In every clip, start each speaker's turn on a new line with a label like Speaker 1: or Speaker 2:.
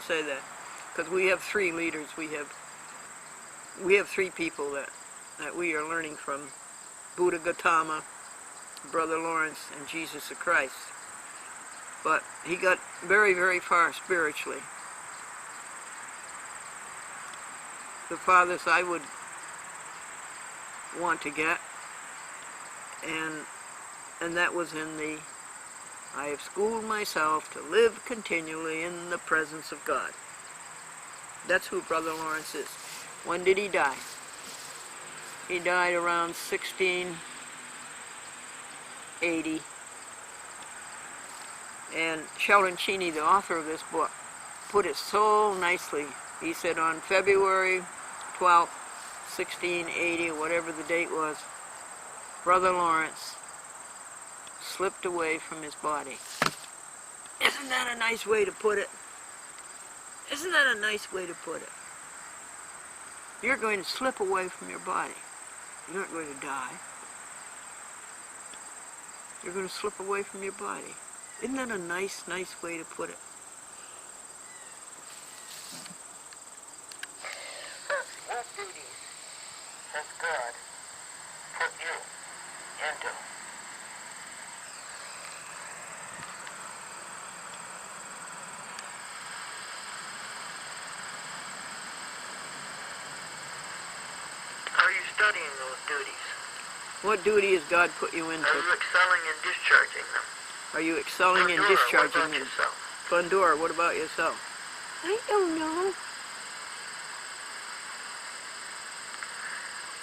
Speaker 1: say that, because we have three leaders. We have three people that we are learning from: Buddha Gautama, Brother Lawrence, and Jesus the Christ. But he got very, very far spiritually. The farthest I would want to get, and that was in the, I have schooled myself to live continually in the presence of God. That's who Brother Lawrence is. When did he die? He died around 1680. And Sheldon Cheney, the author of this book, put it so nicely. He said on February 12th, 1680, whatever the date was, Brother Lawrence slipped away from his body. Isn't that a nice way to put it? Isn't that a nice way to put it? You're going to slip away from your body. You're not going to die. You're going to slip away from your body. Isn't that a nice, nice way to put it?
Speaker 2: What duties has God put you into? Are you studying those duties?
Speaker 1: What duty has God put you into?
Speaker 2: Are you excelling in discharging them?
Speaker 1: Are you excelling in discharging them? Glendora, what about yourself?
Speaker 3: I don't know.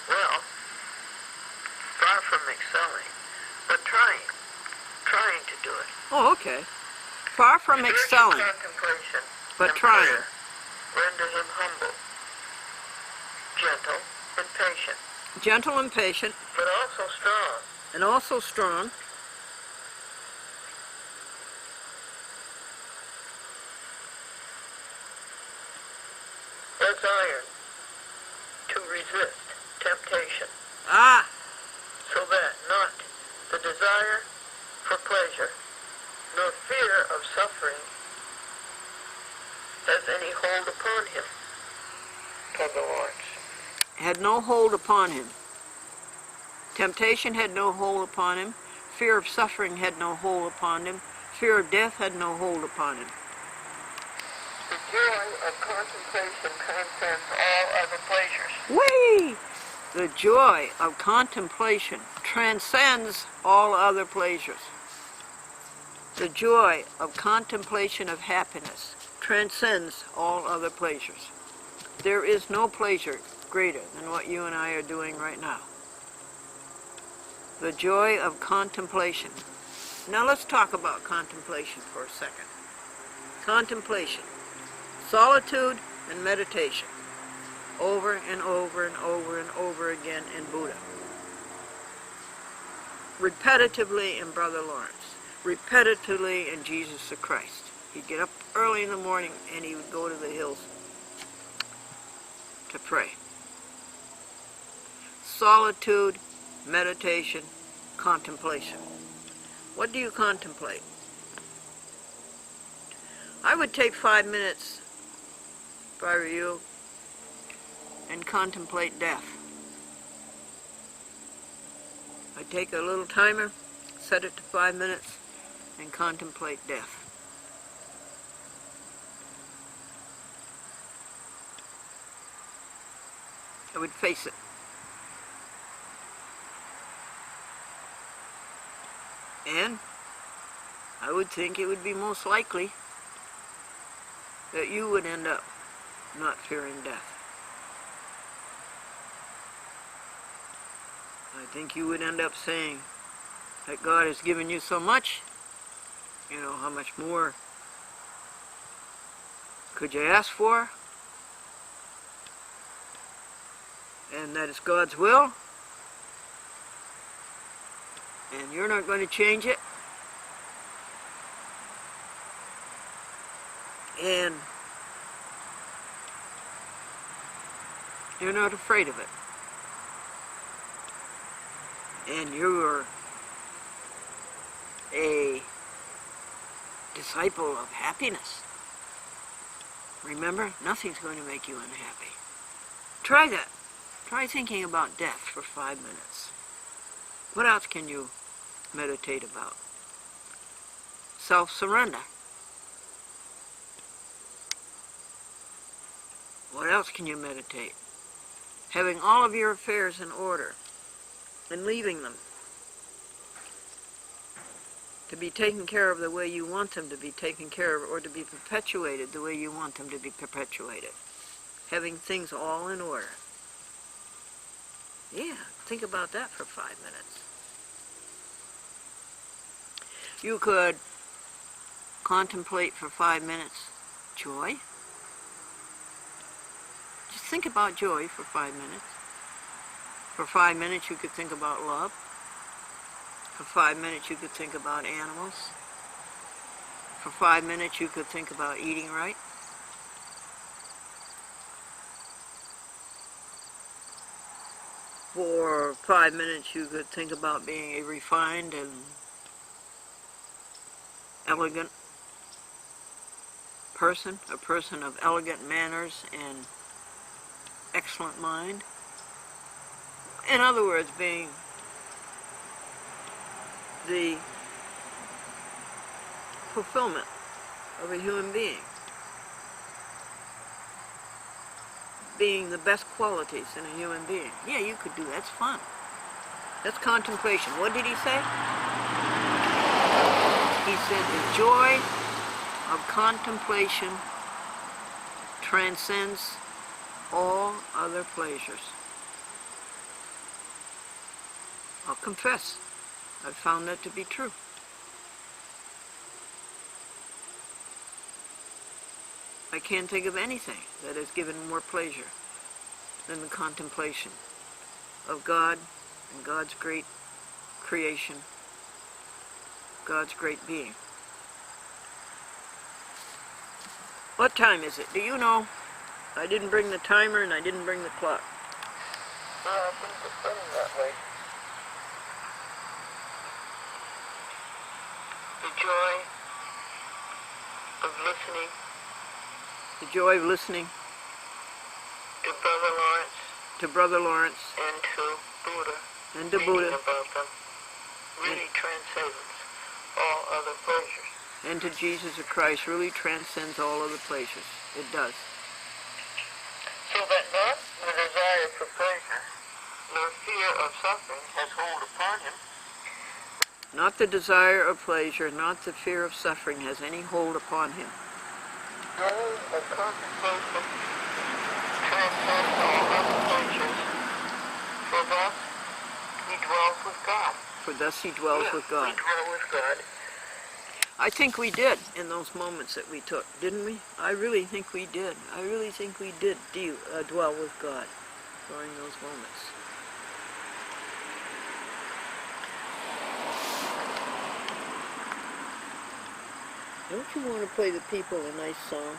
Speaker 2: Well, far from excelling, but trying to do it.
Speaker 1: Oh, okay. Far from excelling,
Speaker 2: Contemplation
Speaker 1: but
Speaker 2: and
Speaker 1: trying.
Speaker 2: prayer render him humble, gentle, and patient,
Speaker 1: Gentle and patient,
Speaker 2: but also strong.
Speaker 1: and also strong.
Speaker 2: As iron to resist temptation,
Speaker 1: Ah,
Speaker 2: so that not the desire for pleasure nor fear of suffering has any hold upon him. Brother Lawrence.
Speaker 1: had no hold upon him. Temptation had no hold upon him. Fear of suffering had no hold upon him. Fear of death had no hold upon him.
Speaker 2: The joy of contemplation transcends all other pleasures.
Speaker 1: Whee! The joy of contemplation transcends all other pleasures. The joy of contemplation of happiness transcends all other pleasures. There is no pleasure greater than what you and I are doing right now. The joy of contemplation. Now let's talk about contemplation for a second. Contemplation. Solitude and meditation. Over and over and over and over again in Buddha. Repetitively in Brother Lawrence. Repetitively in Jesus the Christ. He'd get up early in the morning and he would go to the hills to pray. Solitude, meditation, contemplation. What do you contemplate? I would take 5 minutes, if I were you, and contemplate death. I'd take a little timer, set it to 5 minutes, and contemplate death. I would face it. And I would think it would be most likely that you would end up not fearing death. I think you would end up saying that God has given you so much, you know, how much more could you ask for? And that it's God's will, and you're not going to change it, and you're not afraid of it, and you're a disciple of happiness. Remember, nothing's going to make you unhappy. Try that. Try thinking about death for 5 minutes. What else can you meditate about? Self-surrender. What else can you meditate? Having all of your affairs in order and leaving them to be taken care of the way you want them to be taken care of, or to be perpetuated the way you want them to be perpetuated. Having things all in order. Yeah, think about that for 5 minutes. You could contemplate for 5 minutes joy. Just think about joy for 5 minutes. For 5 minutes you could think about love. For 5 minutes you could think about animals. For 5 minutes you could think about eating right. For 5 minutes you could think about being a refined and elegant person, a person of elegant manners and excellent mind. In other words, being the fulfillment of a human being. Being the best qualities in a human being. Yeah, you could do that. It's fun. That's contemplation. What did he say? He said the joy of contemplation transcends all other pleasures. I'll confess, I've found that to be true. I can't think of anything that has given more pleasure than the contemplation of God and God's great creation, God's great being. What time is it? Do you know? I didn't bring the timer and I didn't bring the clock.
Speaker 2: Yeah, I think it's running that way. The joy of listening
Speaker 1: The joy of listening
Speaker 2: to Brother Lawrence
Speaker 1: to Brother Lawrence
Speaker 2: and to Buddha,
Speaker 1: and to
Speaker 2: reading
Speaker 1: Buddha
Speaker 2: about them, really transcends all other pleasures.
Speaker 1: and to Jesus Christ really transcends all other pleasures. It does.
Speaker 2: So that not the desire for pleasure, nor fear of suffering has hold upon him,
Speaker 1: Not the desire of pleasure, not the fear of suffering has any hold upon him.
Speaker 2: joy of contemplation transcends all other pleasures, for thus he dwells with God.
Speaker 1: For thus he dwells with God.
Speaker 2: We dwell with God.
Speaker 1: I think we did in those moments that we took, didn't we? I really think we did. I really think we did dwell with God during those moments. Don't you want to play the people a nice song?